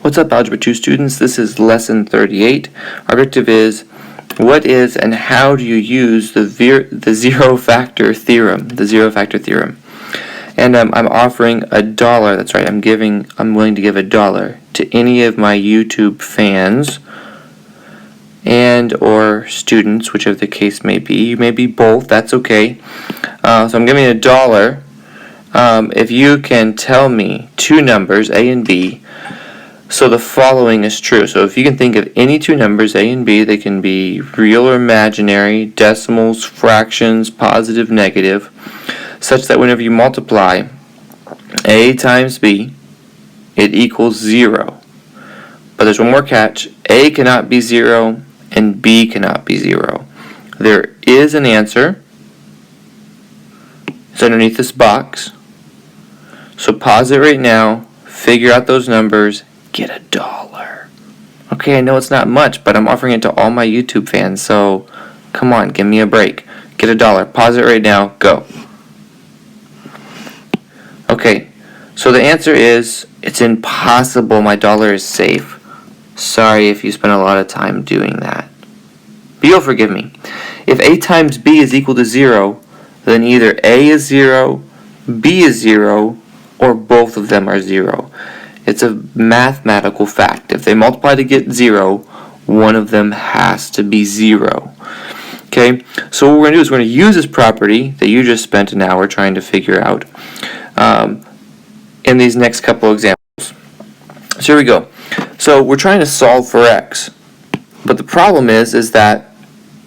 What's up, Algebra 2 students? This is lesson 38. Our objective is, what is and how do you use the zero factor theorem? The zero factor theorem. And I'm offering $1. That's right. I'm willing to give $1 to any of my YouTube fans and or students, whichever the case may be. You may be both. That's okay. So I'm giving $1. If you can tell me two numbers, A and B. So the following is true. So if you can think of any two numbers, A and B, they can be real or imaginary, decimals, fractions, positive, negative, such that whenever you multiply A times B, it equals 0. But there's one more catch. A cannot be 0 and B cannot be 0. There is an answer. It's underneath this box. So pause it right now, figure out those numbers, get $1. Okay, I know it's not much, but I'm offering it to all my YouTube fans, so come on, give me a break. Get $1. Pause it right now, go. Okay, so the answer is, it's impossible. My $1 is safe. Sorry if you spent a lot of time doing that. But you'll forgive me. If A times B is equal to 0, then either A is 0, B is 0, or both of them are 0. It's a mathematical fact. If they multiply to get 0, one of them has to be 0. Okay, so what we're going to do is we're going to use this property that you just spent an hour trying to figure out in these next couple examples. So here we go. So we're trying to solve for x. But the problem is that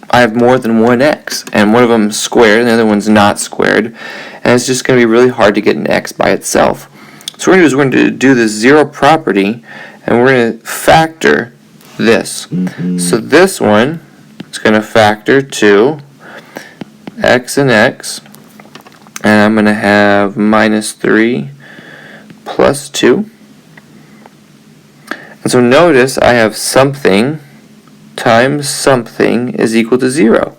I have more than one x, and one of them is squared and the other one's not squared, and it's just going to be really hard to get an x by itself. So what we're going to do this zero property, and we're going to factor this. So this one is going to factor to x and x, and I'm going to have minus 3 plus 2. And so notice I have something times something is equal to 0.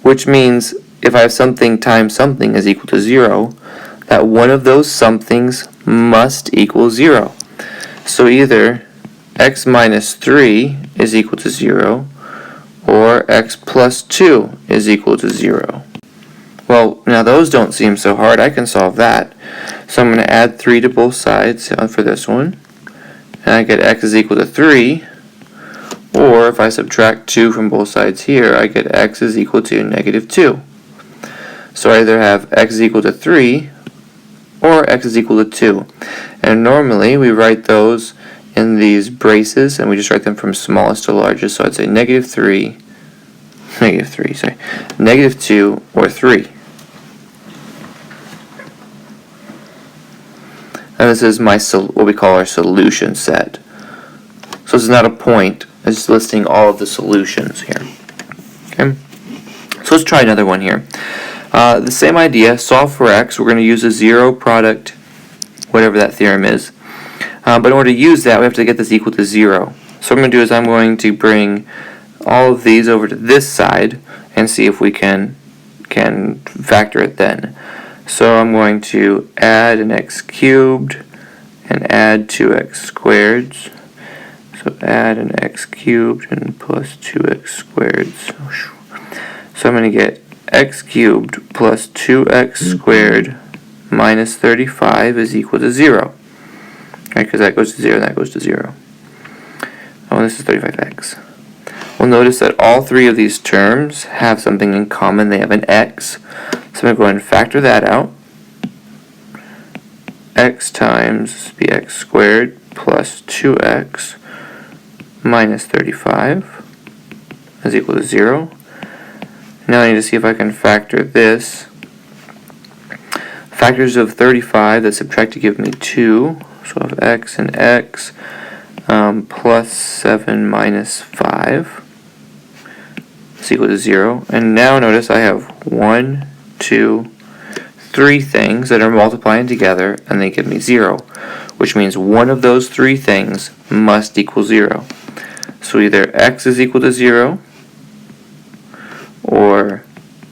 Which means if I have something times something is equal to 0, that one of those somethings must equal 0. So either x minus 3 is equal to 0, or x plus 2 is equal to 0. Well, now those don't seem so hard. I can solve that. So I'm going to add 3 to both sides for this one. And I get x is equal to 3. Or if I subtract 2 from both sides here, I get x is equal to negative 2. So I either have x is equal to 3 or x is equal to 2. And normally we write those in these braces, and we just write them from smallest to largest. So I'd say negative 2 or 3. And this is my what we call our solution set. So this is not a point, it's just listing all of the solutions here. Okay. So let's try another one here. The same idea, solve for x. We're going to use a zero product, whatever that theorem is. But in order to use that, we have to get this equal to 0. So what I'm going to do is I'm going to bring all of these over to this side and see if we can factor it then. So I'm going to add an x cubed and add 2x squared. So add an x cubed and plus 2x squared. So I'm going to get x cubed plus 2x squared minus 35 is equal to 0. Right, because that goes to 0 and that goes to 0. Oh, and this is 35x. Well, notice that all three of these terms have something in common. They have an x. So I'm going to go ahead and factor that out. X times bx squared plus 2x minus 35 is equal to 0. Now I need to see if I can factor this. Factors of 35 that subtract to give me 2. So I have x and x plus 7 minus 5 is equal to 0. And now notice I have 1, 2, 3 things that are multiplying together, and they give me 0, which means one of those 3 things must equal 0. So either x is equal to 0, or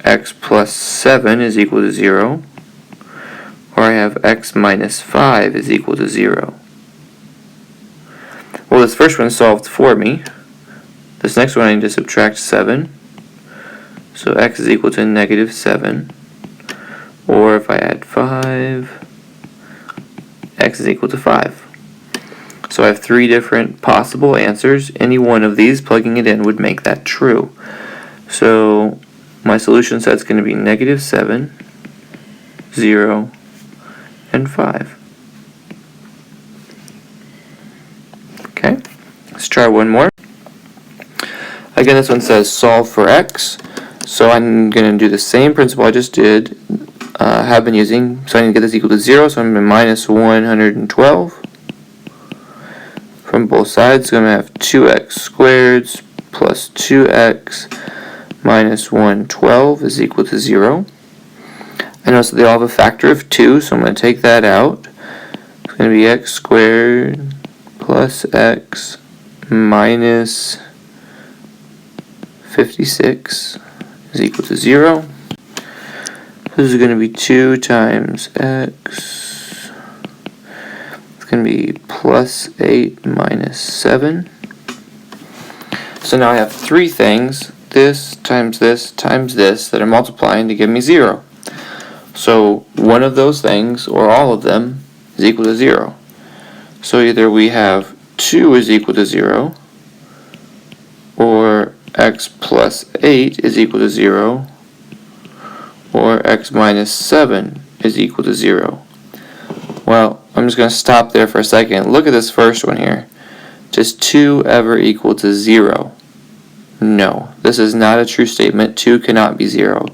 x plus 7 is equal to 0, or I have x minus 5 is equal to 0. Well, this first one solved for me. This next one I need to subtract 7. So x is equal to negative 7. Or if I add 5, x is equal to 5. So I have 3 different possible answers. Any one of these, plugging it in, would make that true. So my solution set is going to be negative 7, 0, and 5. Okay, let's try one more. Again, this one says solve for x. So I'm going to do the same principle I just did, have been using. So I need to get this equal to 0, so I'm going to minus 112. From both sides, so I'm going to have 2x squared plus 2x minus 112 is equal to 0. I notice that they all have a factor of 2, so I'm going to take that out. It's going to be x squared plus x minus 56 is equal to 0. This is going to be 2 times x. It's going to be plus 8 minus 7. So now I have 3 things, this times this times this, that are multiplying to give me 0. So one of those things, or all of them, is equal to 0. So either we have 2 is equal to 0, or x plus 8 is equal to 0, or x minus 7 is equal to 0. Well, I'm just going to stop there for a second. Look at this first one here. Does 2 ever equal to 0? No. This is not a true statement. 2 cannot be 0.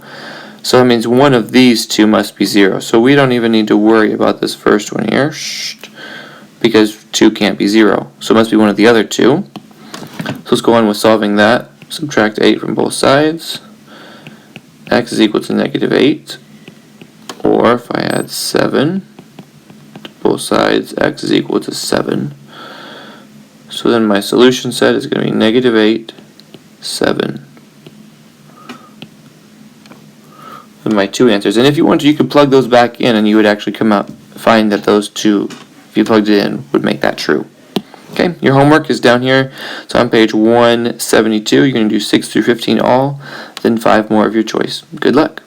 So that means one of these 2 must be 0. So we don't even need to worry about this first one here, because 2 can't be 0. So it must be one of the other 2. So let's go on with solving that. Subtract 8 from both sides. X is equal to negative 8. Or if I add 7 to both sides, x is equal to 7. So then my solution set is going to be negative 8, 7. And my 2 answers. And if you want to, you could plug those back in and you would actually come out, find that those 2, if you plugged it in, would make that true. Okay, your homework is down here. It's on page 172. You're going to do 6 through 15 all, then 5 more of your choice. Good luck.